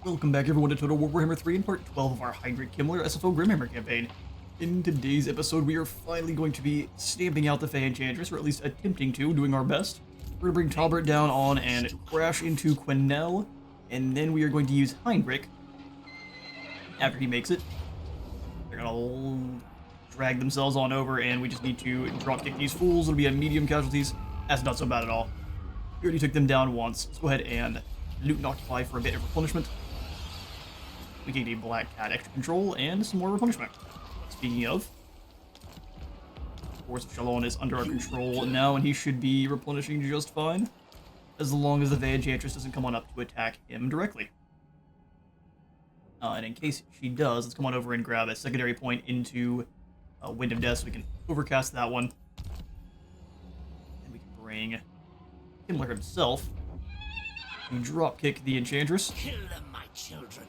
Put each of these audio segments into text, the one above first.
Welcome back everyone to Total War Warhammer 3 in part 12 of our Heinrich Kemmler SFO Grimmhammer campaign. In today's episode, we are finally going to be stamping out the Enchantress, or at least attempting to, doing our best. We're going to bring Talbert down on and crash into Quinnell, and then we are going to use Heinrich after he makes it. They're going to drag themselves on over, and we just need to dropkick these fools. It'll be a medium casualties. That's not so bad at all. We already took them down once. Let's go ahead and loot and occupy for a bit of replenishment. We can get a Black Cat extra control and some more replenishment. Speaking of, Force of Shalon is under our control now, and he should be replenishing just fine, as long as the Enchantress doesn't come on up to attack him directly. And in case she does, let's come on over and grab a secondary point into Wind of Death so we can overcast that one. And we can bring Kemmler himself to dropkick the Enchantress. Kill them, my children.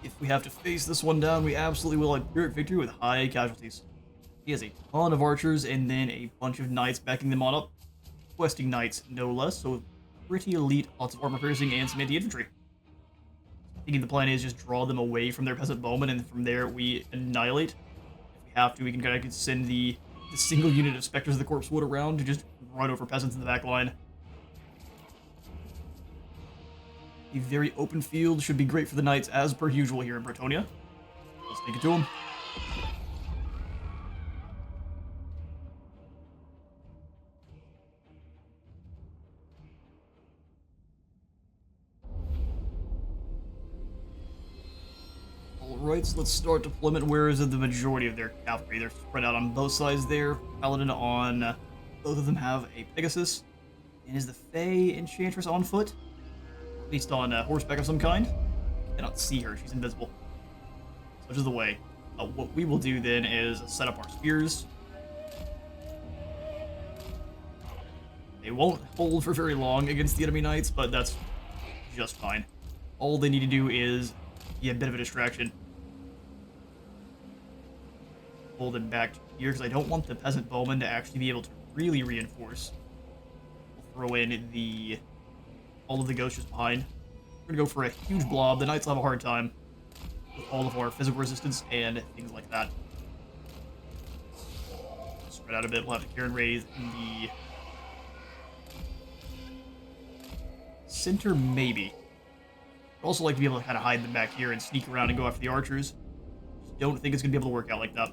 If we have to face this one down, we absolutely will have Pyrrhic victory with high casualties. He has a ton of archers and then a bunch of knights backing them on up. Questing knights, no less, so pretty elite, lots of armor piercing and some anti-infantry. Thinking the plan is just draw them away from their peasant bowmen, and from there we annihilate. If we have to, we can kind of send the single unit of Spectres of the Corpse Wood around to just run over peasants in the back line. A very open field should be great for the knights, as per usual here in Bretonia. Let's take it to them. Alright, so let's start deployment. Where is the majority of their cavalry? They're spread out on both sides there. Paladin on... both of them have a Pegasus. And is the Fey Enchantress on foot? At least on horseback of some kind. I cannot see her, she's invisible. Such is the way. What we will do then is set up our spears. They won't hold for very long against the enemy knights, but that's just fine. All they need to do is be a bit of a distraction. Pull them back here, because I don't want the peasant bowmen to actually be able to really reinforce. We'll throw in all of the ghosts just behind. We're gonna go for a huge blob. The knights will have a hard time with all of our physical resistance and things like that. Spread out a bit. We'll have to Karen raise in the center, maybe. I'd also like to be able to kind of hide them back here and sneak around and go after the archers. Just don't think it's gonna be able to work out like that.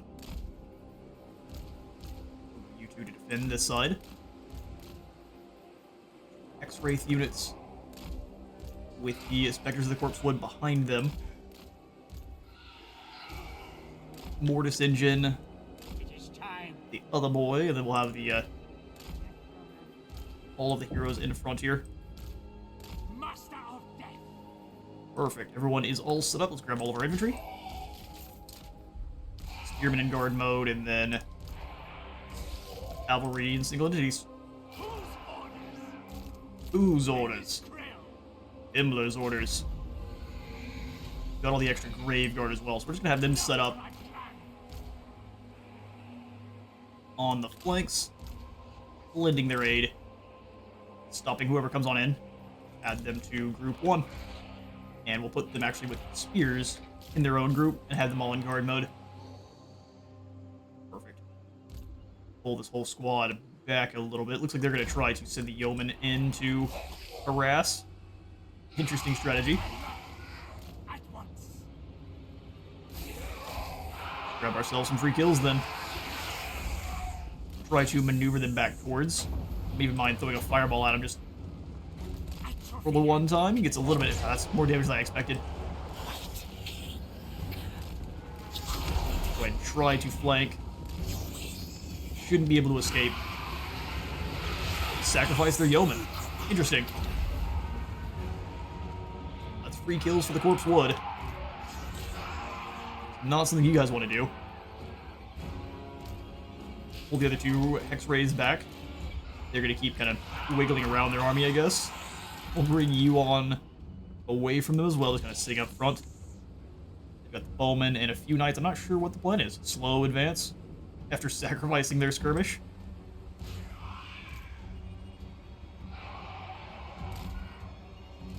You two to defend this side. X-Wraith units with the Spectres of the Corpse Wood behind them. Mortis Engine, It is time. the other boy, and then we'll have the all of the heroes in front here. Master of death. Perfect. Everyone is all set up. Let's grab all of our infantry. Spearmen in guard mode, and then cavalry in single entities. Whose orders? Himmler's orders. Got all the extra grave guard as well, so we're just gonna have them set up on the flanks, lending their aid, stopping whoever comes on in. Add them to group 1, and we'll put them actually with spears in their own group and have them all in guard mode. Perfect. Pull this whole squad back a little bit. Looks like they're going to try to send the yeomen in to harass. Interesting strategy. At once. Grab ourselves some free kills then. Try to maneuver them back towards. Don't even mind throwing a fireball at him just for the one time. He gets a little bit. That's more damage than I expected. Go ahead and try to flank. Shouldn't be able to escape. Sacrifice their yeoman. Interesting. That's free kills for the Corpse Wood. Not something you guys want to do. Pull the other two Hex-Rays back. They're going to keep kind of wiggling around their army, I guess. We'll bring you on away from them as well, just kind of sitting up front. They've got the bowmen and a few knights. I'm not sure what the plan is. Slow advance after sacrificing their skirmish.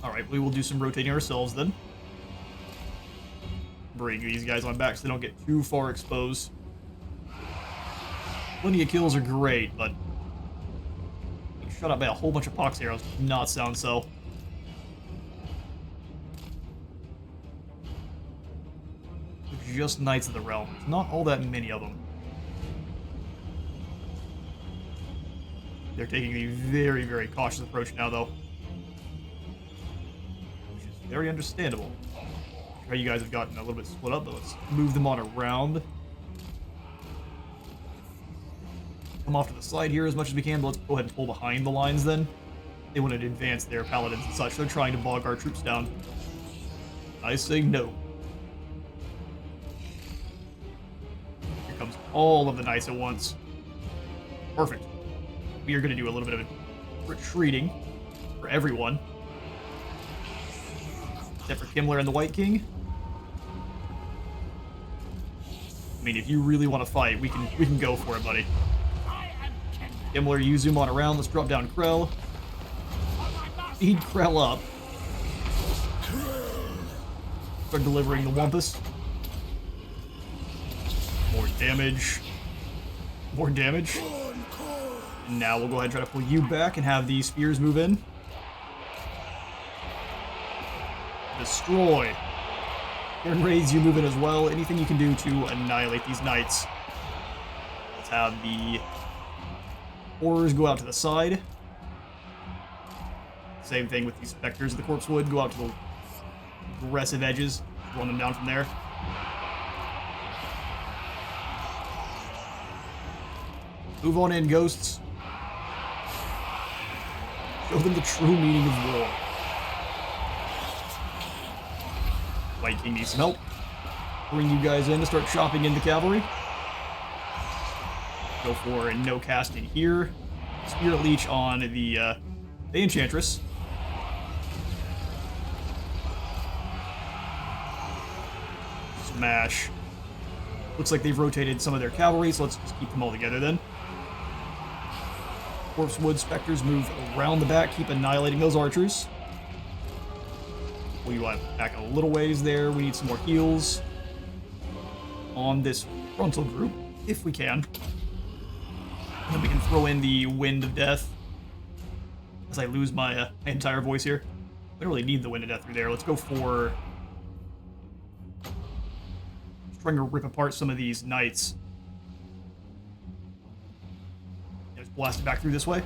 Alright, we will do some rotating ourselves then. Bring these guys on back so they don't get too far exposed. Plenty of kills are great, but being shot out by a whole bunch of pox arrows does not sound so. Just Knights of the Realm. There's not all that many of them. They're taking a very, very cautious approach now, though. Which is very understandable. I'm sure you guys have gotten a little bit split up, but let's move them on around. Come off to the side here as much as we can, but let's go ahead and pull behind the lines then. They want to advance their paladins and such. They're trying to bog our troops down. I say no. Here comes all of the knights at once. Perfect. We are going to do a little bit of retreating for everyone. Except for Kemmler and the White King. I mean, if you really want to fight, we can go for it, buddy. Kemmler, you zoom on around. Let's drop down Krell. Speed Krell up. Start delivering the Wumpus. More damage. More damage. And now we'll go ahead and try to pull you back and have these spears move in. Destroy. Turn raids, you move in as well. Anything you can do to annihilate these knights. Let's have the horrors go out to the side. Same thing with these specters of the corpse wood. Go out to the aggressive edges. Run them down from there. Move on in, ghosts. Show them the true meaning of war. White King needs some help. Bring you guys in to start chopping into cavalry. Go for a no casting here. Spirit Leech on the Enchantress. Smash. Looks like they've rotated some of their cavalry, so let's just keep them all together then. Corpse Wood Spectres move around the back, keep annihilating those archers. Pull you back a little ways there. We need some more heals on this frontal group, if we can. And then we can throw in the Wind of Death. As I lose my entire voice here. I don't really need the Wind of Death through there. Let's go for just trying to rip apart some of these knights. Just blast it back through this way.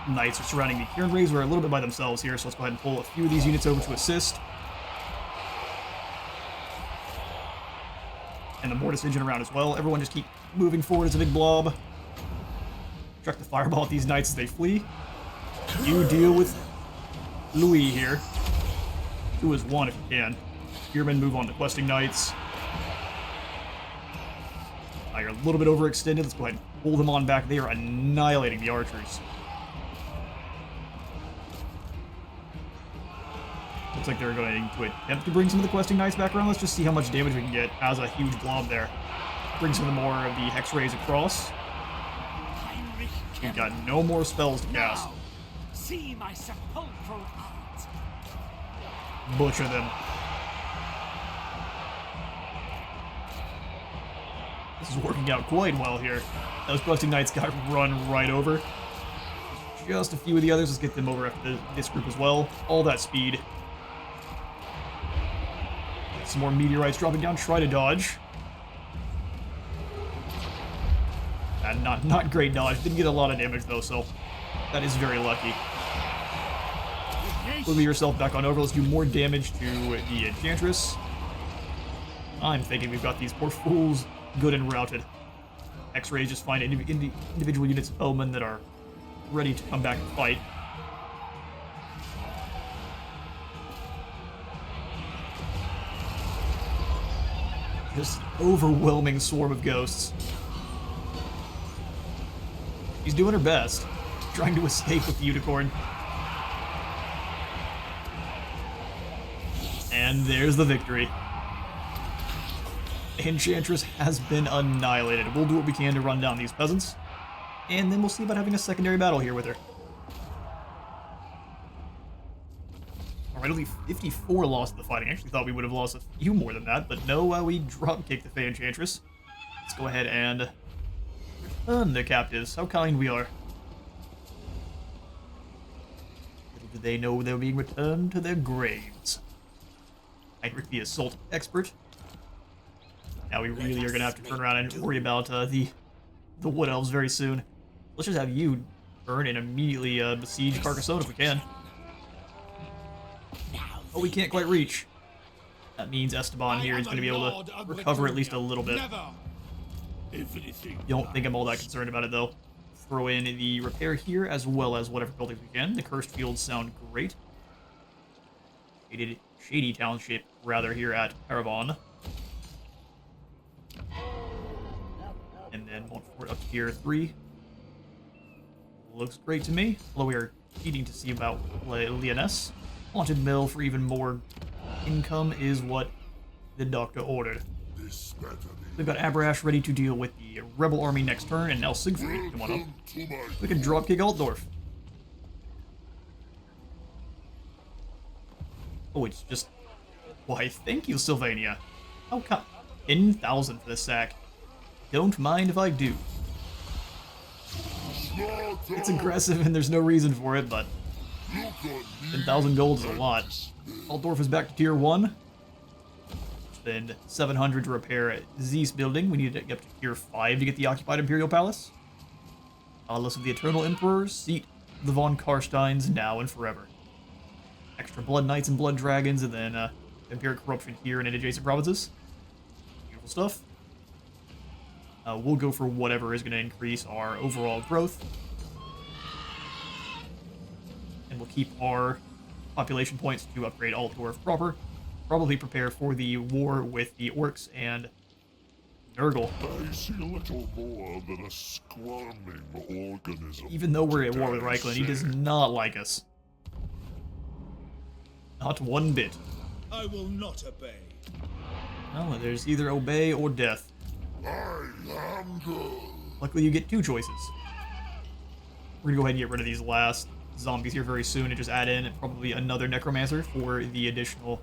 Knights are surrounding the Kieran Rays. We're a little bit by themselves here, so let's go ahead and pull a few of these units over to assist. And the Mortis engine around as well. Everyone just keep moving forward as a big blob. Chuck the fireball at these knights as they flee. You deal with Louis here. 2 is 1 if you can. Spearmen move on to questing knights. Now you're a little bit overextended. Let's go ahead and pull them on back. They are annihilating the archers. Looks like they're going to attempt to bring some of the questing knights back around. Let's just see how much damage we can get as a huge blob there. Bring some of the more of the hex rays across. Heinrich We've got no more spells to cast. Now, see my sepulchral art. Butcher them. This is working out quite well here. Those questing knights got run right over. Just a few of the others. Let's get them over after this group as well. All that speed. Some more meteorites dropping down. Try to dodge. Not great dodge. Didn't get a lot of damage though, so that is very lucky. Move yourself back on over. Let's do more damage to the Enchantress. I'm thinking we've got these poor fools good and routed. X-rays just find individual units of bowmen that are ready to come back and fight. Just overwhelming swarm of ghosts. She's doing her best, trying to escape with the unicorn. And there's the victory. Enchantress has been annihilated. We'll do what we can to run down these peasants, and then we'll see about having a secondary battle here with her. Alright, only 54 lost in the fighting. I actually thought we would have lost a few more than that, but no, we drop-kicked the Enchantress. Let's go ahead and return the captives. How kind we are. Little did they know they were being returned to their graves. Heinrich, the assault expert. Now we really are going to have to turn around and worry about the Wood Elves very soon. Let's just have you burn and immediately besiege Carcassonne if we can. Oh, we can't quite reach. That means Esteban here is going to be able to recover at least a little bit. Don't think I'm all that concerned about it, though. Throw in the repair here, as well as whatever buildings we can. The Cursed Fields sound great. Shady Township, rather, here at Paravon. And then one fort up here, 3. Looks great to me. Although we are needing to see about Lyonesse. Haunted Mill for even more income is what the doctor ordered. We've got Abrash ready to deal with the rebel army next turn, and now Siegfried, come on up. We can dropkick Altdorf. Oh, it's just... Why, thank you, Sylvania. How come? 10,000 for the sack. Don't mind if I do. It's aggressive and there's no reason for it, but 10,000 gold is a lot. Altdorf is back to tier 1. Spend 700 to repair Zeus building. We need to get up to tier 5 to get the occupied Imperial Palace. Palace of the Eternal Emperor, seat the von Karsteins now and forever. Extra Blood Knights and Blood Dragons, and then Imperial Corruption here and in adjacent provinces. Beautiful stuff. We'll go for whatever is going to increase our overall growth. And we'll keep our population points to upgrade Altdorf proper. Probably prepare for the war with the Orcs and Nurgle. I see little more than a squirming organism. Even though we're at war with Reichland, he does not like us. Not one bit. I will not obey. Well, there's either obey or death. I am good. Luckily, you get 2 choices. We're gonna go ahead and get rid of these last zombies here very soon and just add in probably another Necromancer for the additional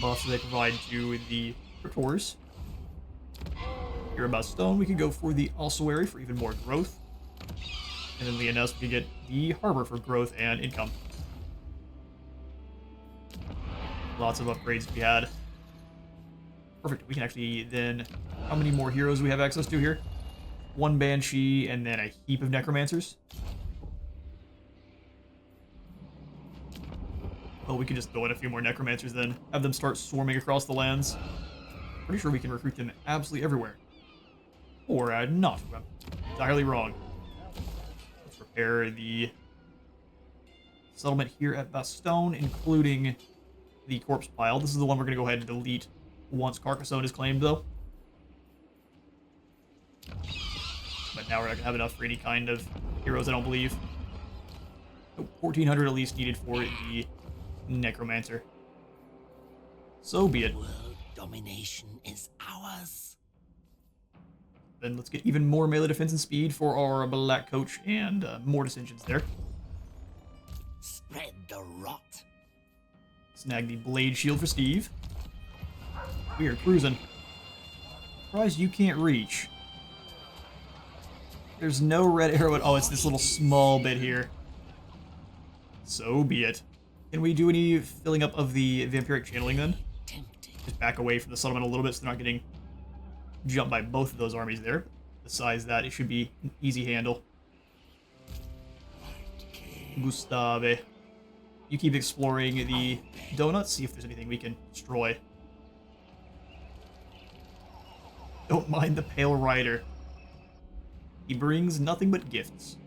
buffs they provide to the Cryptors. Here about Stone, we could go for the Ossuary for even more growth. And then Lyonesse, we could get the Harbor for growth and income. Lots of upgrades to be had. Perfect. We can actually then... How many more heroes do we have access to here? 1 Banshee and then a heap of Necromancers. Oh, we could just throw in a few more Necromancers then. Have them start swarming across the lands. Pretty sure we can recruit them absolutely everywhere. Or not. I'm entirely wrong. Let's repair the settlement here at Bastogne, including the corpse pile. This is the one we're going to go ahead and delete once Carcassonne is claimed, though. But now we're not going to have enough for any kind of heroes, I don't believe. So 1,400 at least needed for the Necromancer. So be it. World domination is ours. Then let's get even more melee defense and speed for our Black Coach and more dissensions there. Spread the rot. Snag the Blade Shield for Steve. We are cruising. Surprised you can't reach. There's no red arrow at all. It's this little small bit here. So be it. Can we do any filling up of the vampiric channeling then? Tempting. Just back away from the settlement a little bit so they're not getting jumped by both of those armies there. Besides that, it should be an easy handle. Gustave. You keep exploring the donuts, see if there's anything we can destroy. Don't mind the Pale Rider. He brings nothing but gifts.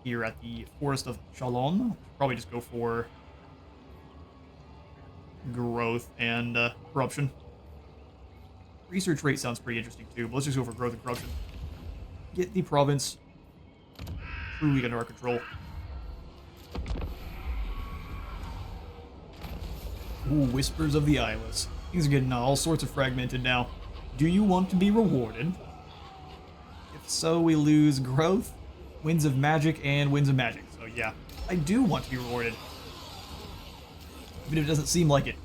Here at the Forest of Chalon, probably just go for growth and corruption. Research rate sounds pretty interesting too, but let's just go for growth and corruption. Get the province truly under our control. Ooh, Whispers of the Eyeless. Things are getting all sorts of fragmented now. Do you want to be rewarded? If so, we lose growth, Winds of Magic, and Winds of Magic. So yeah. I do want to be rewarded. Even if it doesn't seem like it.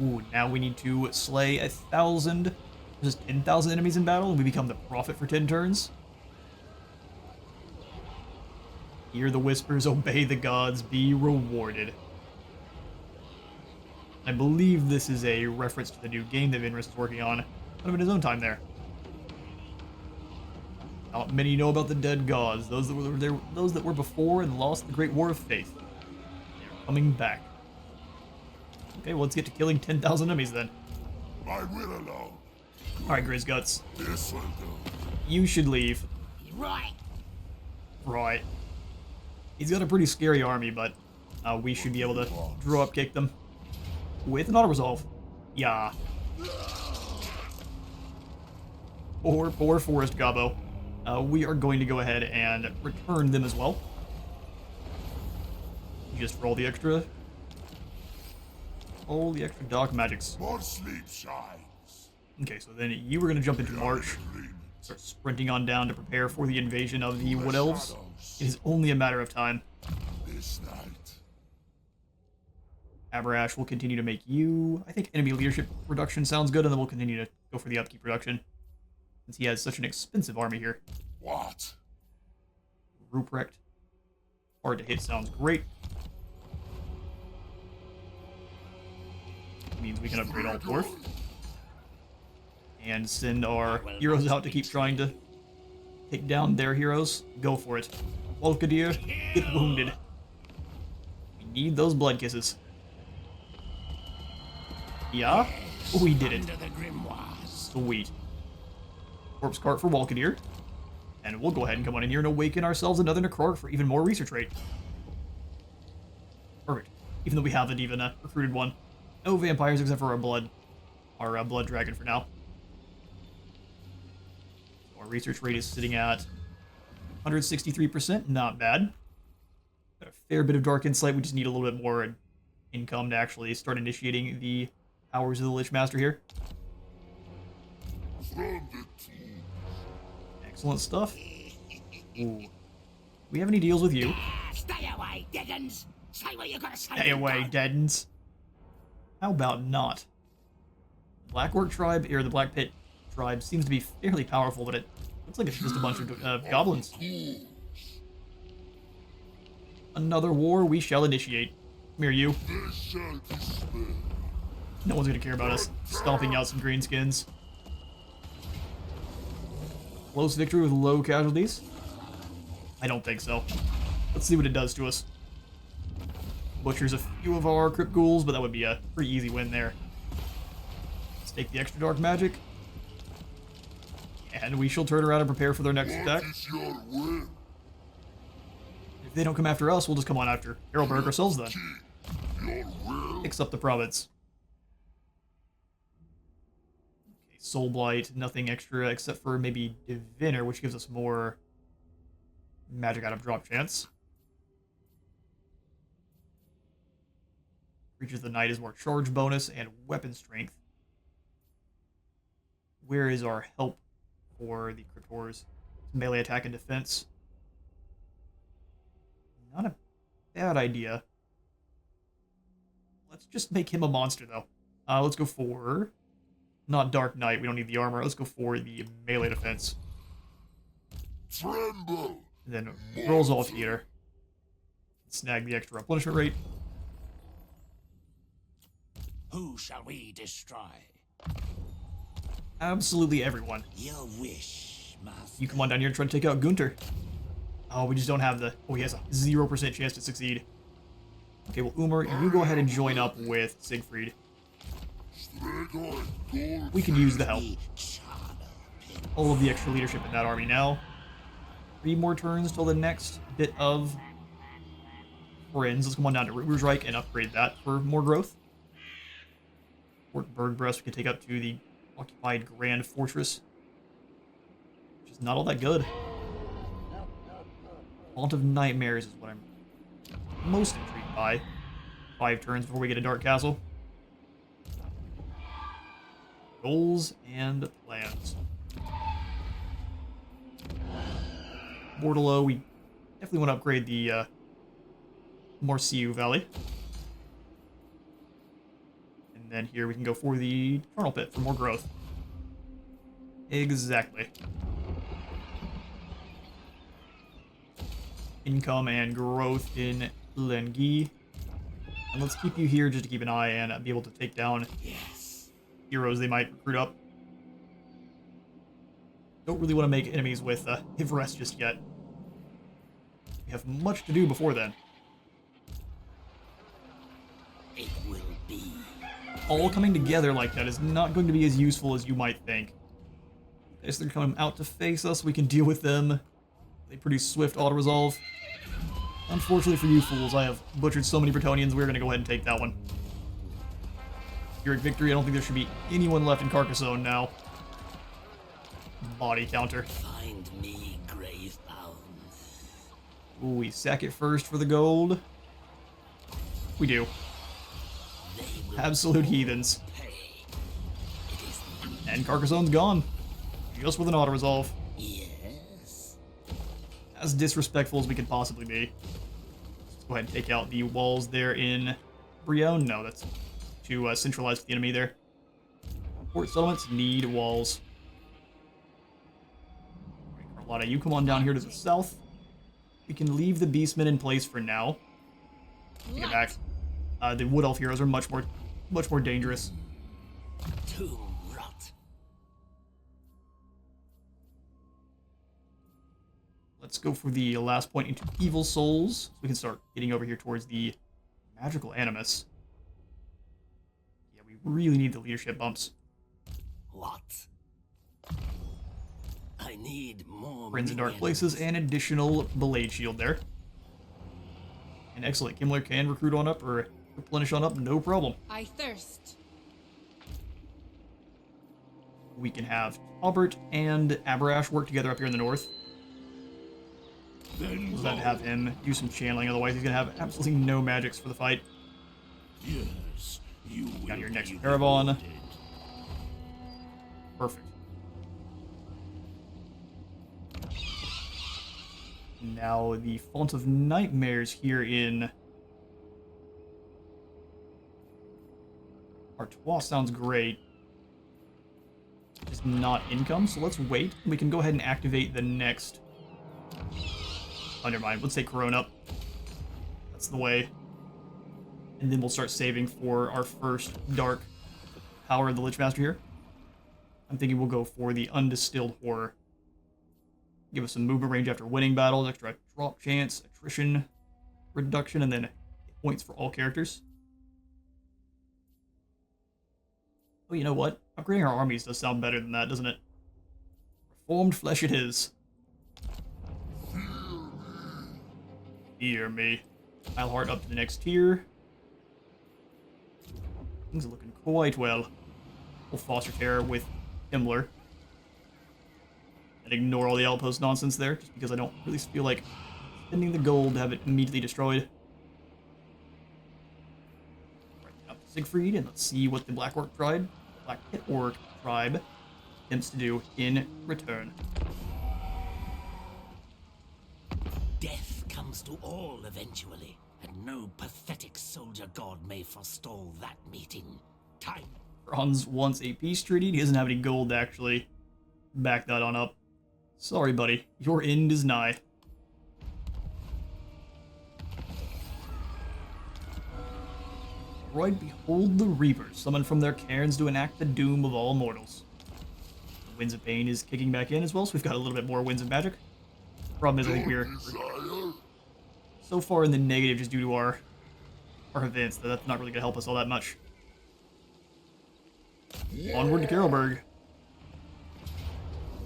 Ooh, now we need to slay 1,000, just 10,000 enemies in battle, and we become the prophet for 10 turns. Hear the whispers, obey the gods, be rewarded. I believe this is a reference to the new game that Vinris is working on, kind of in his own time there. Not many know about the dead gods, those that were there, those that were before and lost the Great War of Faith. They're coming back. Okay, well, let's get to killing 10,000 enemies then. I will alone. Alright, Grizz Guts. This will do. You should leave. Right. Right. He's got a pretty scary army, but we should be able to draw up kick them. With an auto-resolve. Yeah. Poor Forest Gobbo. We are going to go ahead and return them as well. Just roll the extra. All the extra dark magics. More sleep shines. Okay, so then you were going to jump into March. Start sprinting on down to prepare for the invasion of the Wood Elves. It is only a matter of time. This night. Aberash will continue to make you... I think enemy leadership reduction sounds good, and then we'll continue to go for the upkeep reduction. Since he has such an expensive army here. What? Ruprecht. Hard to hit sounds great. Means we can upgrade all dwarf. And send our heroes out to keep trying to take down their heroes. Go for it. Volkadir, get wounded. We need those blood kisses. Yeah? We did it. Sweet. Corpse cart for Volkadir. And we'll go ahead and come on in here and awaken ourselves another Necrarch for even more research rate. Perfect. Even though we haven't even recruited one. No vampires except for our blood dragon for now. So our research rate is sitting at 163%, not bad. Got a fair bit of dark insight, we just need a little bit more income to actually start initiating the powers of the Lich Master here. Excellent stuff. Ooh. Do we have any deals with you? Stay away, Deadens. Say what you gotta say. Stay away, Deadens. How about not? Black Orc tribe, or the Black Pit tribe, seems to be fairly powerful, but it looks like it's just a bunch of goblins. Another war we shall initiate. Come here, you. No one's gonna care about us stomping out some greenskins. Close victory with low casualties? I don't think so. Let's see what it does to us. Butchers a few of our Crypt Ghouls, but that would be a pretty easy win there. Let's take the extra dark magic. And we shall turn around and prepare for their next attack. If they don't come after us, we'll just come on after Harrowberg ourselves then. Picks up the province. Okay, Soul Blight, nothing extra except for maybe Diviner, which gives us more magic out of drop chance. Creatures of the Night is more charge bonus and weapon strength. Where is our help for the Cryptors? Melee attack and defense. Not a bad idea. Let's just make him a monster, though. Let's go for... Not Dark Knight, we don't need the armor. Let's go for the melee defense. Tremble. And then rolls off here. Snag the extra replenishment rate. Who shall we destroy? Absolutely everyone. Your wish, master. You come on down here and try to take out Gunter. Oh, we just don't have the... Oh, he has a 0% chance to succeed. Okay, well, Umar, you go ahead and join up with Siegfried. We can use the help. All of the extra leadership in that army now. 3 more turns till the next bit of friends. Let's come on down to Ruberreich and upgrade that for more growth. Fort Bergbrest we can take up to the occupied Grand Fortress, which is not all that good. Haunt of Nightmares is what I'm most intrigued by. 5 turns before we get a Dark Castle. Goals and plans. Bordalo, we definitely want to upgrade the Morciu Valley. And then here we can go for the Charnel Pit for more growth. Exactly. Income and growth in Lengi. And let's keep you here just to keep an eye and be able to take down heroes they might recruit up. Don't really want to make enemies with Hivres just yet. We have much to do before then. It will be. All coming together like that is not going to be as useful as you might think. As they're coming out to face us, we can deal with them. They produce swift auto-resolve. Unfortunately for you fools, I have butchered so many Bretonnians, we're going to go ahead and take that one. Pyrrhic victory, I don't think there should be anyone left in Carcassonne now. Body counter. Find me grave bound. Ooh, we sack it first for the gold. We do. Absolute heathens. And Carcassonne's gone. Just with an auto-resolve. Yes. As disrespectful as we could possibly be. Let's go ahead and take out the walls there in Brion. No, that's too centralized for the enemy there. Port settlements need walls. Right, Carlotta, you come on down here to the south. We can leave the Beastmen in place for now. Take it back. The Wood Elf heroes are much more dangerous. Tomb rot. Let's go for the last point into Evil Souls, so we can start getting over here towards the Magical Animus. Yeah, we really need the leadership bumps. What? I need more. Friends in Dark minions. Places and additional Blade Shield there. And excellent, Kimmler can recruit on up or replenish on up, no problem. I thirst. We can have Albert and Aberash work together up here in the north. Then We'll have to have him do some channeling, otherwise he's going to have absolutely no magics for the fight. yes, you will Got your next be Caravan. rewarded. Perfect. Now the Font of Nightmares here in Artois sounds great. Just not income, so let's wait. We can go ahead and activate the next. Oh, never mind. Let's take Corona up. That's the way. And then we'll start saving for our first dark power of the Lich Master here. I'm thinking we'll go for the Undistilled Horror. Give us some movement range after winning battles, extra drop chance, attrition reduction, and then hit points for all characters. Oh, you know what? Upgrading our armies does sound better than that, doesn't it? Reformed flesh it is. Fear me. Eilhart up to the next tier. Things are looking quite well. We'll foster terror with Himmler. And ignore all the outpost nonsense there, just because I don't really feel like spending the gold to have it immediately destroyed. Right, up to Siegfried, and let's see what the Black Pit Orc tribe attempts to do in return. Death comes to all eventually, and no pathetic soldier god may forestall that meeting. Time. Franz wants a peace treaty. He doesn't have any gold to actually back that on up. Sorry, buddy. Your end is nigh. Right, behold the Reapers, summoned from their cairns to enact the doom of all mortals. Winds of Pain is kicking back in as well, so we've got a little bit more Winds of Magic. Problem is, I think we're so far in the negative just due to our events that that's not really going to help us all that much. Onward to Carolberg.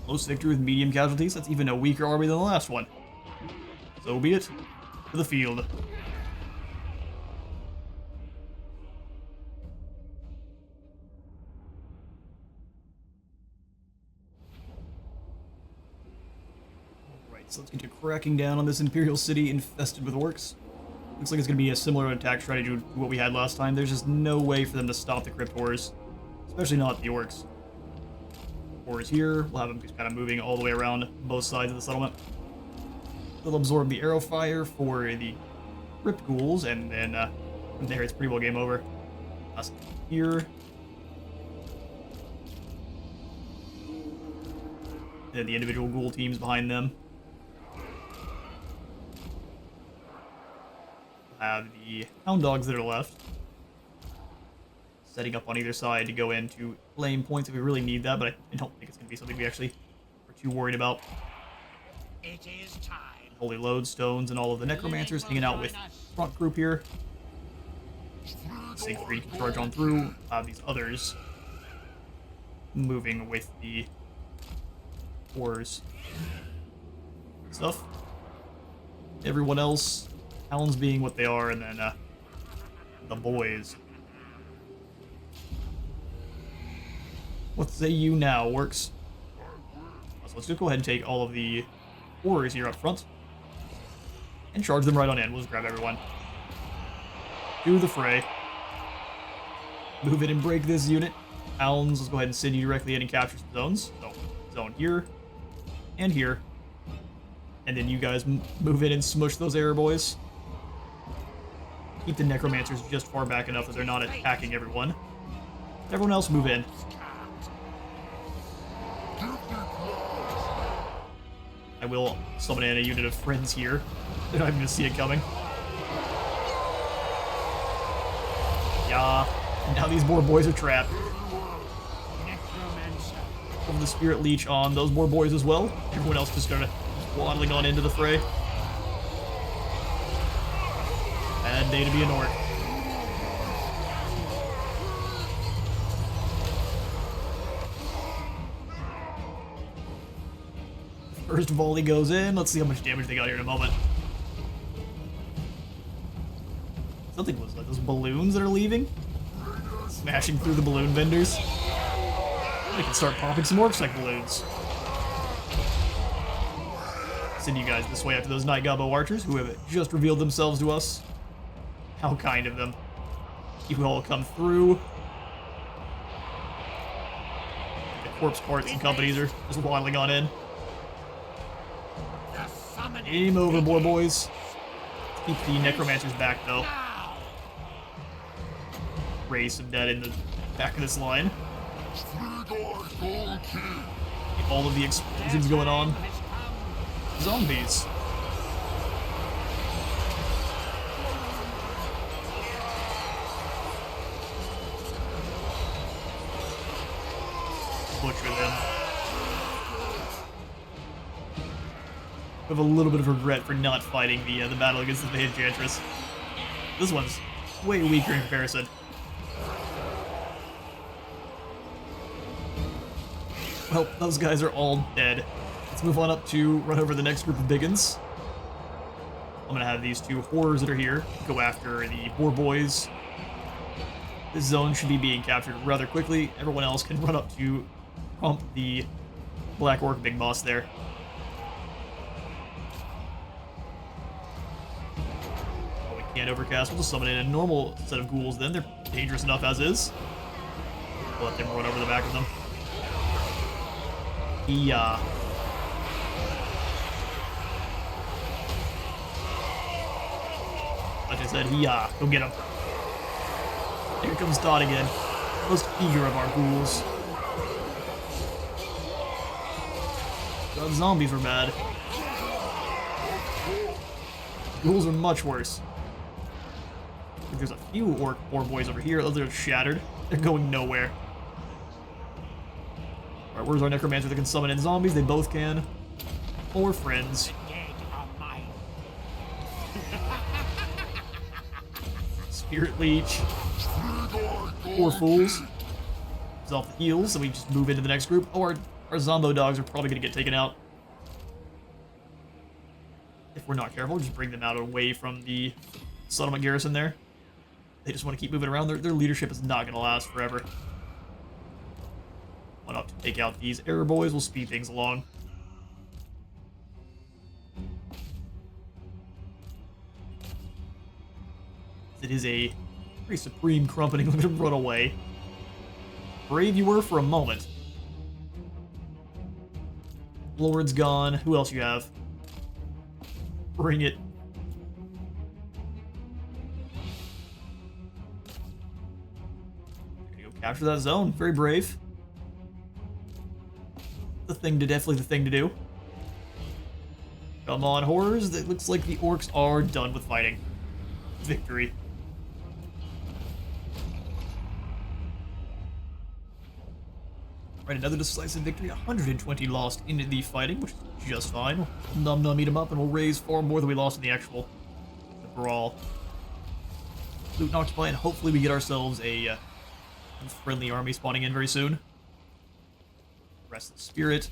Close victory with medium casualties. That's even a weaker army than the last one. So be it. To the field. Alright, so let's get to cracking down on this Imperial city infested with orcs. Looks like it's going to be a similar attack strategy to what we had last time. There's just no way for them to stop the Crypt Horrors. Especially not the orcs. Horrors here. We'll have them just kind of moving all the way around both sides of the settlement. They'll absorb the arrow fire for the crypt ghouls, and then from there it's pretty well game over. Us here. And then the individual ghoul teams behind them. We'll have the hound dogs that are left. Setting up on either side to go into flame points if we really need that, but I don't think it's going to be something we actually are too worried about. It is time. Holy Lodestones and all of the necromancers hanging out with front group here. Siegfried can charge on through. These others moving with the horrors stuff. Everyone else, hounds being what they are, and then the boys. What say you now, orcs? So let's just go ahead and take all of the horrors here up front and charge them right on in. We'll just grab everyone. Do the fray. Move in and break this unit. Hounds, let's go ahead and send you directly in and capture some zones. So, zone here and here. And then you guys move in and smush those arrow boys. Keep the necromancers just far back enough that they're not attacking everyone. Everyone else move in. I will summon in a unit of friends here. They're not even gonna see it coming. Yeah. Now these boar boys are trapped. Over the spirit leech on those boar boys as well. Everyone else just started waddling on into the fray. Bad day to be an orc. First volley goes in. Let's see how much damage they got here in a moment. Something was like those balloons that are leaving. Smashing through the balloon vendors. They can start popping some orcs like balloons. Send you guys this way after those Night Gobbo archers who have just revealed themselves to us. How kind of them. You all come through. The corpse parts and companies are just waddling on in. Game over, boar boys. Keep the necromancers back though. Raise some dead in the back of this line. All of the explosions going on. Zombies. Butcher them. I have a little bit of regret for not fighting the battle against the Enchantress. This one's way weaker in comparison. Well, those guys are all dead. Let's move on up to run over the next group of biggins. I'm gonna have these two horrors that are here go after the boar boys. This zone should be being captured rather quickly. Everyone else can run up to pump the black orc big boss there. Oh, we can't overcast. We'll just summon in a normal set of ghouls then. They're dangerous enough as is. We'll let them run over the back of them. Yeah. Like I said, go get him. Here comes Todd again. Most eager of our ghouls. God, zombies were bad. Ghouls are much worse. There's a few orc boar boys over here. Those are shattered. They're going nowhere. Alright, where's our necromancer that can summon in zombies? They both can. Or friends. Spirit Leech. Poor fools. He's off the heels, so we just move into the next group. Oh, our Zombo dogs are probably going to get taken out. If we're not careful, just bring them out away from the settlement garrison there. They just want to keep moving around. Their leadership is not going to last forever. Went up to take out these error boys. We'll speed things along. It is a pretty supreme crumpeting. Look at him run away. Brave you were for a moment. Lord's gone. Who else you have? Bring it. Capture that zone. Very brave. Definitely the thing to do. Come on, horrors. It looks like the orcs are done with fighting. Victory. Right, another decisive victory. 120 lost in the fighting, which is just fine. Num Num eat them up, and we'll raise far more than we lost in the brawl. Loot and occupy, and hopefully we get ourselves a friendly army spawning in very soon. Rest of the spirit.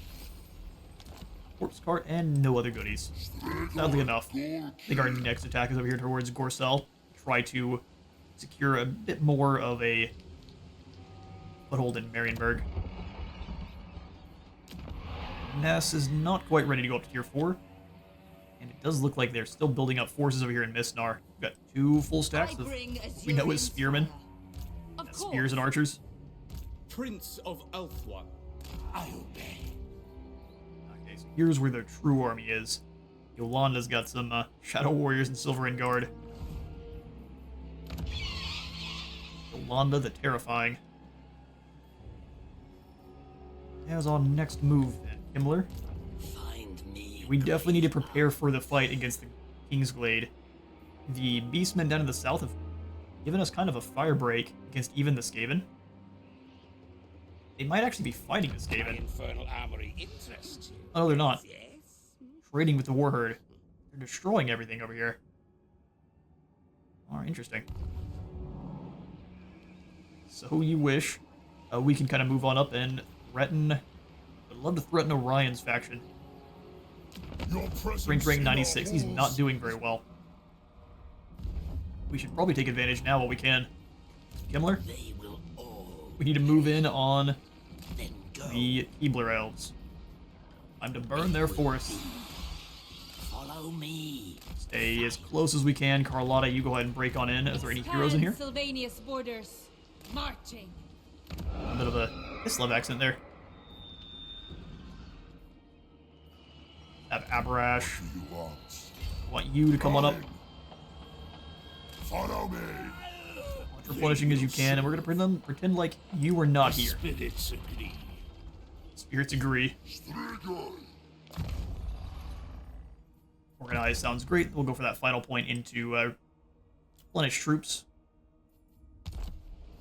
Corpse cart, and no other goodies. Sadly enough. I think our next attack is over here towards Gorcel. Try to secure a bit more of a foothold in Marienburg. Ness is not quite ready to go up to tier 4. And it does look like they're still building up forces over here in Mistnar. We've got 2 full stacks of we know as spearmen. Spears and archers. Prince of Elfwan. I obey. Okay, so here's where their true army is. Yolanda's got some Shadow Warriors and Silverin Guard. Yolanda the Terrifying. As our next move then, Kemmler. Find me. We definitely need to prepare for the fight against the King's Glade. The Beastmen down in the south have given us kind of a fire break against even the Skaven. They might actually be fighting the Skaven. Infernal armory interests you. Oh, they're not. Yes. Trading with the Warherd. They're destroying everything over here. Oh, interesting. So you wish. We can kind of move on up and threaten... I'd love to threaten Orion's faction. Strength rank 96. He's not doing very well. We should probably take advantage now while we can. Kemmler? They will all We need to move in on then go. the Keebler Elves. Time to burn their forest. Follow me. Stay as close as we can. Carlotta, you go ahead and break on in. Is there any heroes in here? Sylvania's borders. Marching. A bit of a Kislev accent there. Have Abarash. I want you to come on up. Follow me. As replenishing as you can, and we're gonna pretend like you were not here. Spirits agree. Spirits agree. Organized sounds great. We'll go for that final point into replenish troops.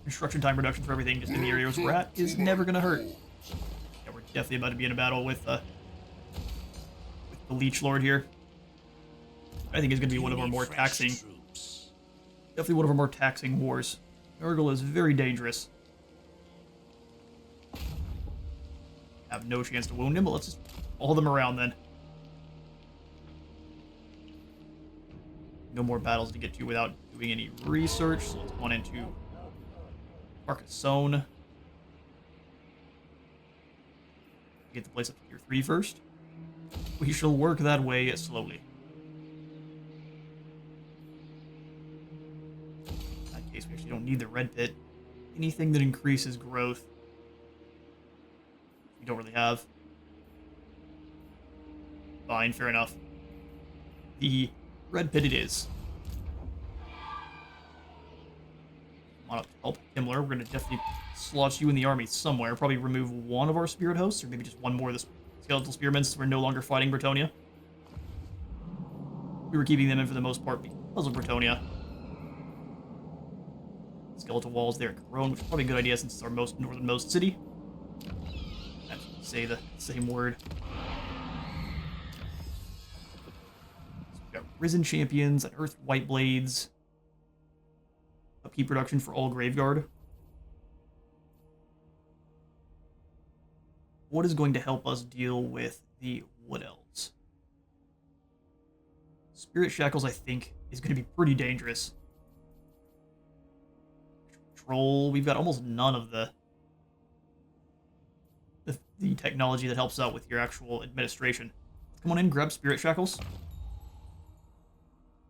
Construction time reduction for everything just in the areas we're at is never gonna hurt. Yeah, we're definitely about to be in a battle with the Leech Lord here. I think it's gonna be one of our more taxing. Definitely one of our more taxing wars. Nurgle is very dangerous. Have no chance to wound him, but let's just follow them around then. No more battles to get to without doing any research, so let's go on into Carcassonne. Get the place up to tier 3 first. We shall work that way slowly. In that case, we actually don't need the red pit. Anything that increases growth, we don't really have. Fine, fair enough. The red pit it is. Come on up to help Kemmler. We're going to definitely slot you in the army somewhere. Probably remove one of our spirit hosts, or maybe just one more of the skeletal spearmen, since we're no longer fighting Bretonnia. We were keeping them in for the most part because of Bretonnia. Skeletal walls there at Corone, which is probably a good idea since it's our most northernmost city. I have to say the same word. So we've got Risen Champions and Earth White Blades. Upkeep production for all Graveguard. What is going to help us deal with the Wood Elves? Spirit Shackles, I think, is going to be pretty dangerous. Troll, we've got almost none of the technology that helps out with your actual administration. Come on in, grab Spirit Shackles.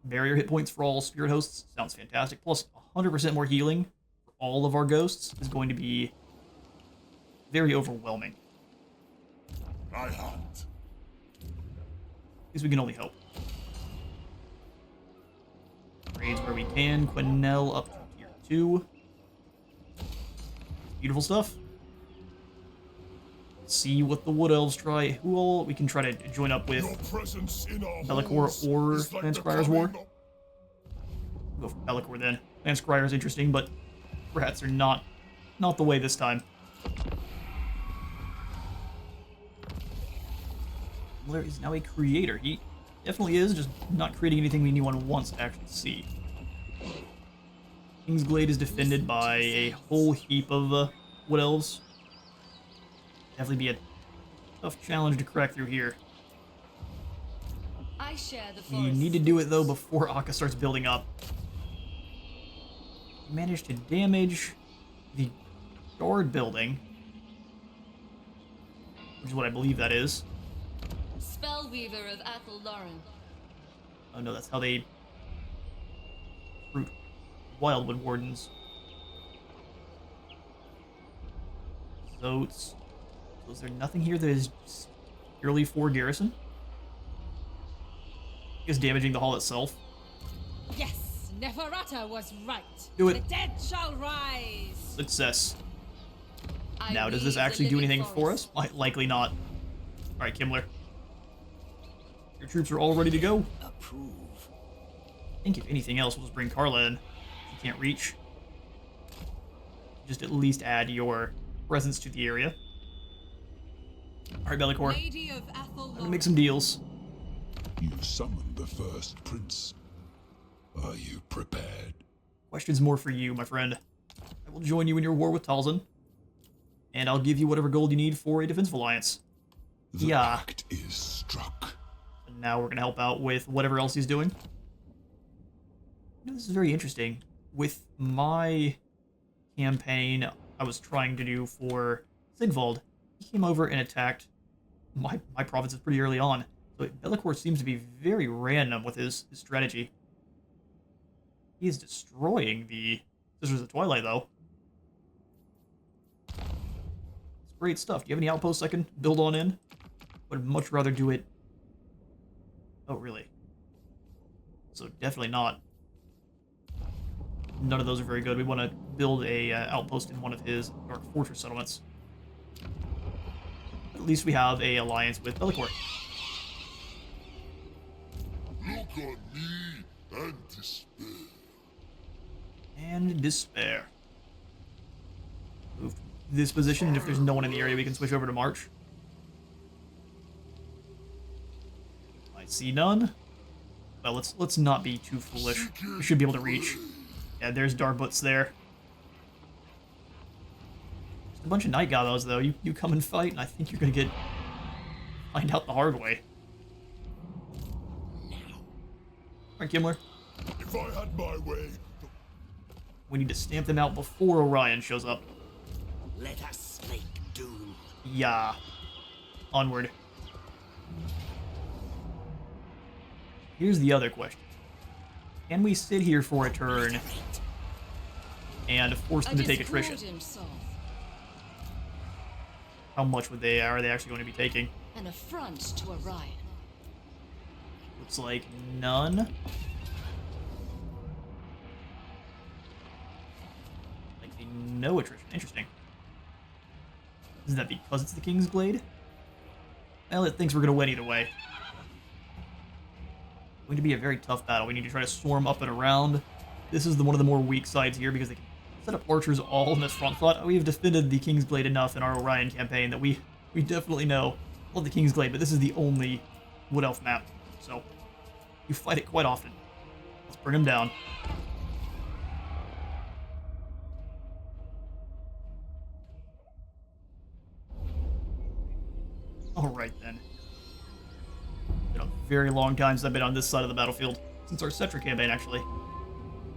Barrier hit points for all Spirit Hosts. Sounds fantastic. Plus 100% more healing for all of our Ghosts is going to be very overwhelming. I hunt. I guess we can only hope. Raids where we can. Quinnell up to tier 2. Beautiful stuff. See what the Wood Elves try. Who all we can try to join up with? Your presence in our Bellicor halls or is like the Lanscrier's War? coming of- We'll go for Bellicor then. Lanscrier is interesting, but rats are not the way this time. Kemmler is now a creator. He definitely is, just not creating anything anyone wants to actually see. King's Glade is defended by a whole heap of Wood Elves. Definitely be a tough challenge to crack through here. I share the You forest. need to do it though before Akka starts building up. You manage to damage the guard building, which is what I believe that is. Spellweaver of Athel Lauren. Oh no, that's how they recruit Wildwood Wardens. So is there nothing here that is purely for garrison? Is damaging the hall itself. Yes, Neferata was right. Do it. The dead shall rise. Success. I Now, does this weave the actually do living anything for us? forest. Likely not. Alright, Kemmler. Your troops are all ready to go. Approve. I think if anything else, we'll just bring Carla in. She can't reach. Just at least add your presence to the area. Alright, Bellicor. Lady of Athel I'm gonna Lauren. make some deals. You summoned the first prince. Are you prepared? Questions more for you, my friend. I will join you in your war with Talzin. And I'll give you whatever gold you need for a defensive alliance. The Yeah. pact is struck. And now we're gonna help out with whatever else he's doing. You know, this is very interesting. With my campaign I was trying to do for Sigvald, he came over and attacked my provinces pretty early on. So Bellicor seems to be very random with his strategy. He is destroying the Sisters of Twilight, though. It's great stuff. Do you have any outposts I can build on in? Would much rather do it... Oh, really? So definitely not. None of those are very good. We want to build a outpost in one of his Dark Fortress settlements. At least we have a alliance with Bellicor. Look on me and despair. And despair. Move to this position, and if there's no one in the area, we can switch over to March. I see none. Well, let's not be too foolish. We should be able to reach. Yeah, there's Darbuts there. Just a bunch of Night Gallows, though. You come and fight, and I think you're gonna find out the hard way. Alright, Kemmler. If I had my way, We need to stamp them out before Orion shows up. Let us make doom. Yeah. Onward. Here's the other question. Can we sit here for a turn and force them to take attrition? discordant soul. How much are they actually going to be taking? An affront to Orion. Looks like none. Like no attrition. Interesting. Is that because it's the King's Glade? Well, it thinks we're going to win either way. Going to be a very tough battle. We need to try to swarm up and around. This is one of the more weak sides here because they can set up archers all in this front slot. We have defended the King's Glade enough in our Orion campaign that we definitely know. Love the King's Glade, but this is the only Wood Elf map, so you fight it quite often. Let's bring him down. Alright then. Been a very long time since I've been on this side of the battlefield. Since our Cetra campaign, actually.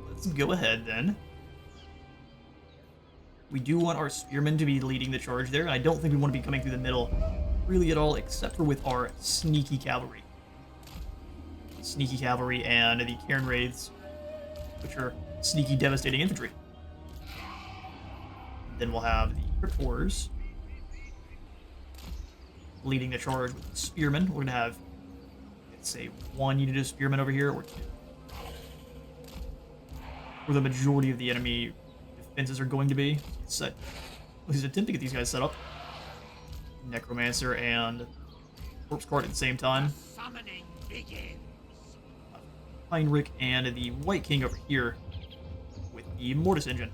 Let's go ahead then. We do want our spearmen to be leading the charge there, and I don't think we want to be coming through the middle really at all, except for with our sneaky cavalry. Sneaky cavalry and the Cairn Wraiths, which are sneaky, devastating infantry. Then we'll have the Crypt Horrors leading the charge with the spearmen. We're going to have, let's say, one unit of spearmen over here, or two. Where the majority of the enemy defenses are going to be. Set He's attempting to get these guys set up. Necromancer and Corpse Cart at the same time. Summoning begins. Heinrich and the White King over here with the Mortis Engine.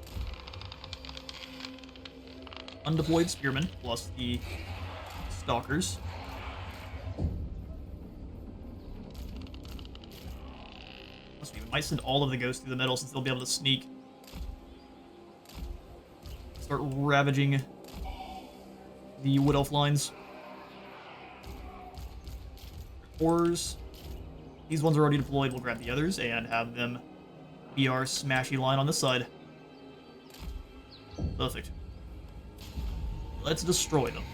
Undeployed Spearmen plus the Stalkers. We might send all of the ghosts through the middle since they'll be able to sneak. Start ravaging the Wood Elf lines. Horrors. These ones are already deployed. We'll grab the others and have them be our smashy line on this side. Perfect. Let's destroy them.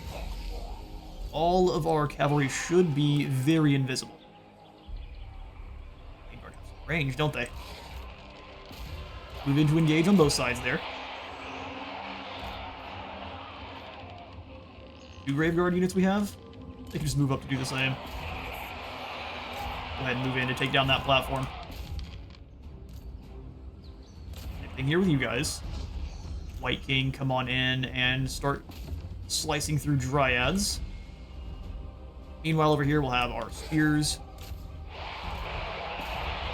All of our cavalry should be very invisible. They have some range, don't they? Move in to engage on both sides there. 2 Graveguard units we have. They can just move up to do the same. Go ahead and move in to take down that platform. Same thing here with you guys. White King, come on in and start slicing through Dryads. Meanwhile, over here we'll have our spears.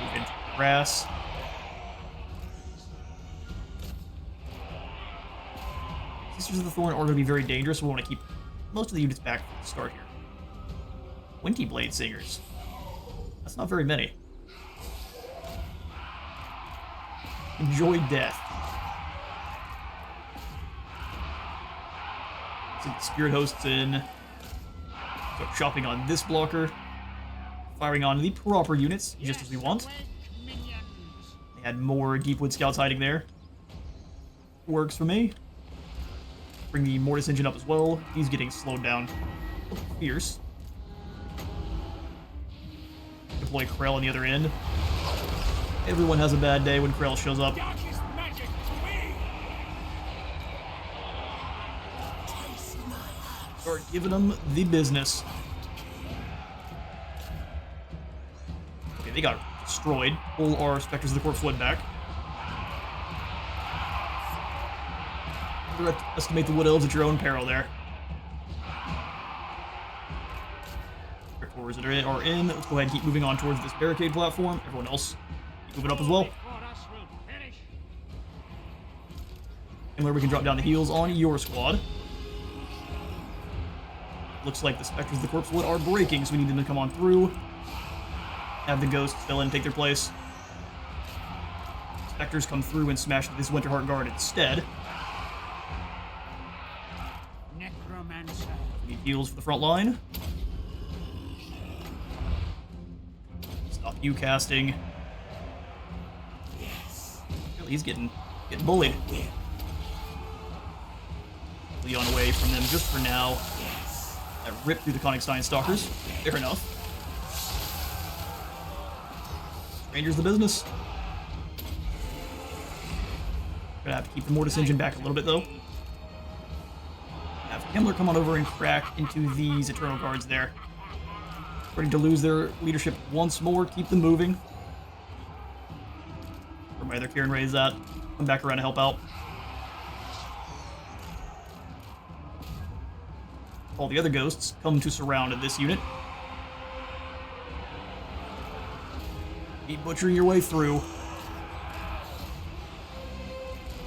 Move into grass. Sisters of the Thorn are going to be very dangerous, so we want to keep most of the units back from the start here. 20 Blade Singers. That's not very many. Enjoy death. So the Spirit Hosts in. Start chopping on this blocker. Firing on the proper units, just as we want. They had more Deepwood Scouts hiding there. Works for me. Bring the Mortis Engine up as well. He's getting slowed down. Fierce. Deploy Krell on the other end. Everyone has a bad day when Krell shows up. Start giving them the business. Okay, they got destroyed. Pull our Spectres of the Corpse Wood back. Estimate the Wood Elves at your own peril there. That are in. Let's go ahead and keep moving on towards this barricade platform. Everyone else, keep moving up as well. And where we can drop down the heals on your squad. Looks like the Spectres of the Corpse Wood are breaking, so we need them to come on through. Have the ghosts fill in and take their place. Spectres come through and smash this Winterheart Guard instead. Necromancer. We need heals for the front line. Stop you casting. Yes. He's getting bullied. Leon away from them just for now. That ripped through the Königstein Stalkers. Fair enough. Rangers the business. Gonna have to keep the Mortis Engine back a little bit though. Have Kemmler come on over and crack into these Eternal Guards there. Ready to lose their leadership once more. Keep them moving. Where my other Kieran Ray is at. Come back around to help out. All the other ghosts come to surround this unit. Keep butchering your way through.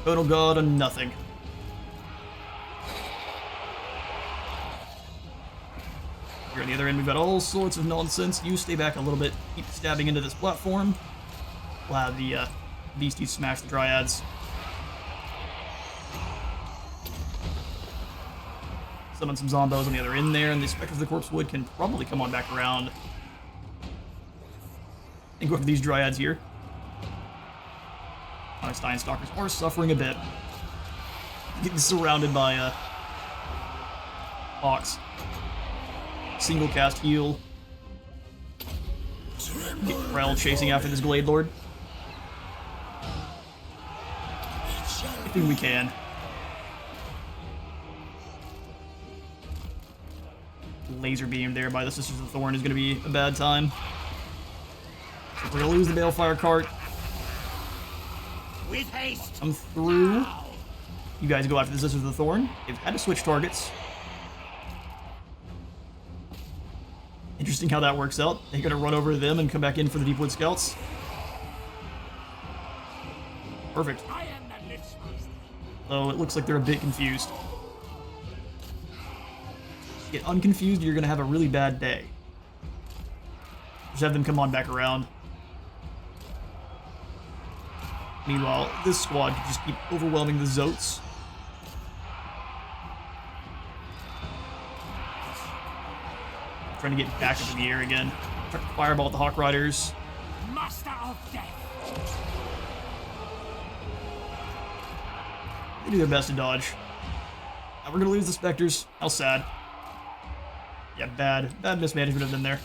Total God and nothing. Here on the other end, we've got all sorts of nonsense. You stay back a little bit. Keep stabbing into this platform. We'll have the beasties smash the Dryads. Summon some zombos on the other end there, and the Spectres of the Corpse Wood can probably come on back around and go after these Dryads here. Königstein Stalkers are suffering a bit. Getting surrounded by Hawks. Single cast heal. Get Krell chasing after this Glade Lord. Anything we can. Laser beam there by the Sisters of the Thorn is going to be a bad time. So we're going to lose the Balefire cart. With haste. Come through. You guys go after the Scissors of the Thorn. They've had to switch targets. Interesting how that works out. They're going to run over them and come back in for the Deepwood Scouts. Perfect. So it looks like they're a bit confused. Get unconfused, you're going to have a really bad day. Just have them come on back around. Meanwhile, this squad can just keep overwhelming the Zotes. Trying to get back up in the air again. Trying to fireball at the Hawk Riders. Master of death. They do their best to dodge. Now we're gonna lose the Spectres. How sad. Yeah, bad mismanagement of them there.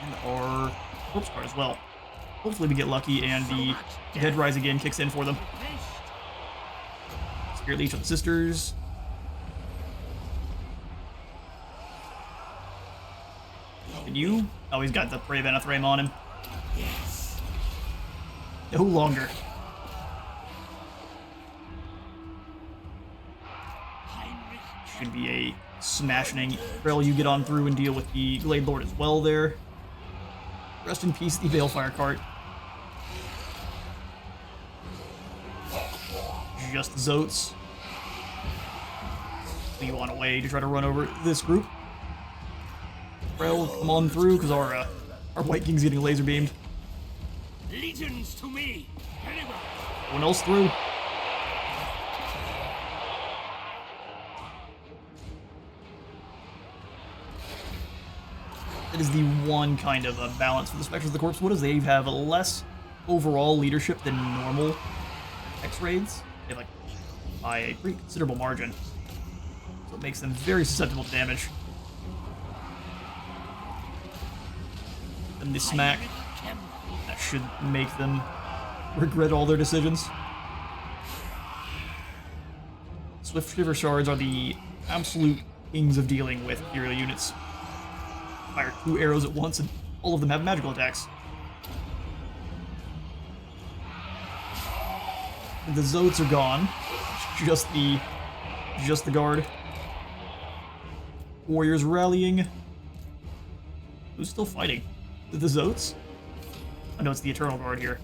And our corpse card as well. Hopefully we get lucky and the Dead Rise again kicks in for them. Spirit Leech on the Sisters. And you? Oh, he's got the Prey Vanathrame on him. Yes. No longer. Heinrich Should be a smashing. Krell, you get on through and deal with the Glade Lord as well there. Rest in peace, the Balefire cart. Just the Zotes. You on a way to try to run over this group. Krell, come on through, because our White King's getting laser beamed. Legions to me. Very well. No one else through. That is the one kind of balance for the Spectres of the Corpse. What does they have? Less overall leadership than normal X-Raids. They have like by a pretty considerable margin. So it makes them very susceptible to damage. And the smack. That should make them regret all their decisions. Swift Shiver Shards are the absolute kings of dealing with Imperial units. Fire 2 arrows at once and all of them have magical attacks. The Zotes are gone. Just the guard. Warriors rallying. Who's still fighting? The Zotes? I know it's the Eternal Guard here.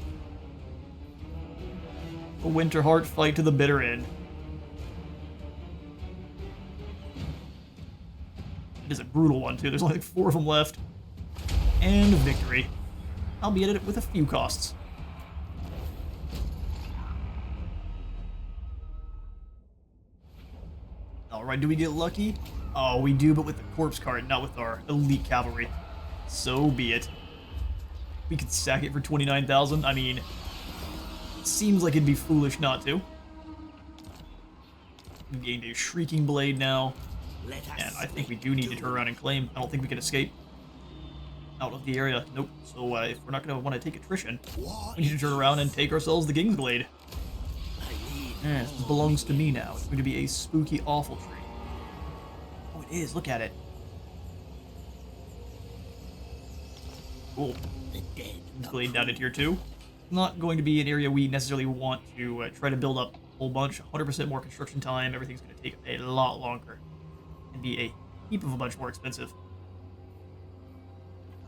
A Winterheart fight to the bitter end. It is a brutal one, too. There's only like 4 of them left. And a victory. Albeit it with a few costs. Alright, do we get lucky? Oh, we do, but with the corpse card, not with our elite cavalry. So be it. We could sack it for 29,000. I mean, it seems like it'd be foolish not to. We gained a Shrieking Blade now. And I think we do need to turn around and claim. I don't think we can escape out of the area. Nope. So if we're not going to want to take attrition, we need to turn around and take ourselves the King's Glade. This belongs to me now. It's going to be a spooky, awful tree. Oh, it is. Look at it. Cool. King's Glade down to tier 2. Not going to be an area we necessarily want to try to build up a whole bunch. 100% more construction time. Everything's going to take a lot longer. And be a heap of a bunch more expensive.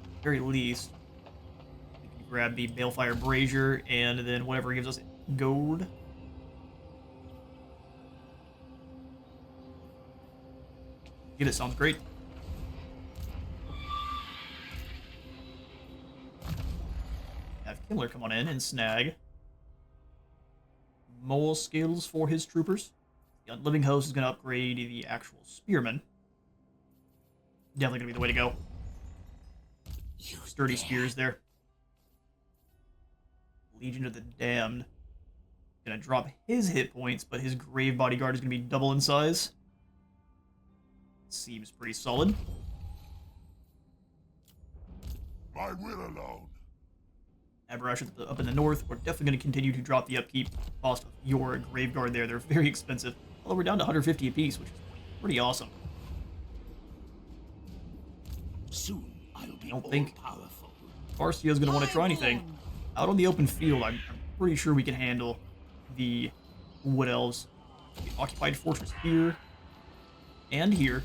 At the very least, we can grab the Balefire Brazier and then whatever gives us gold. Yeah, that sounds great. Have Kemmler come on in and snag more skills for his troopers. The Unliving Host is going to upgrade the actual Spearmen. Definitely going to be the way to go. Sturdy spears there. Legion of the Damned. Going to drop his hit points, but his Grave Bodyguard is going to be double in size. Seems pretty solid. My will alone. Aberash up in the north. We're definitely going to continue to drop the upkeep cost of your Grave Guard there. They're very expensive. Although we're down to 150 apiece, which is pretty awesome. Soon I'll be I don't think powerful. Farsio's going to want to try anything. Out on the open field, I'm pretty sure we can handle the Wood Elves. The occupied fortress here and here.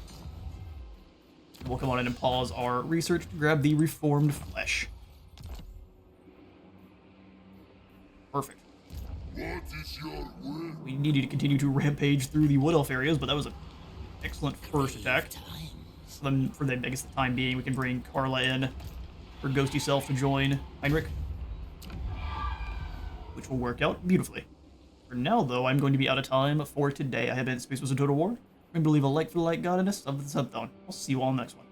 We'll come on in and pause our research to grab the reformed flesh. Perfect. What is your will? We needed to continue to rampage through the Wood Elf areas, but that was an excellent first attack. Then, for the, I guess, the time being, we can bring Carla in for Ghosty Self to join Heinrich, which will work out beautifully. For now, though, I'm going to be out of time for today. I have been Space Was a Total War. Remember to leave a like for the like god and a sub for the sub-thon. I'll see you all next one.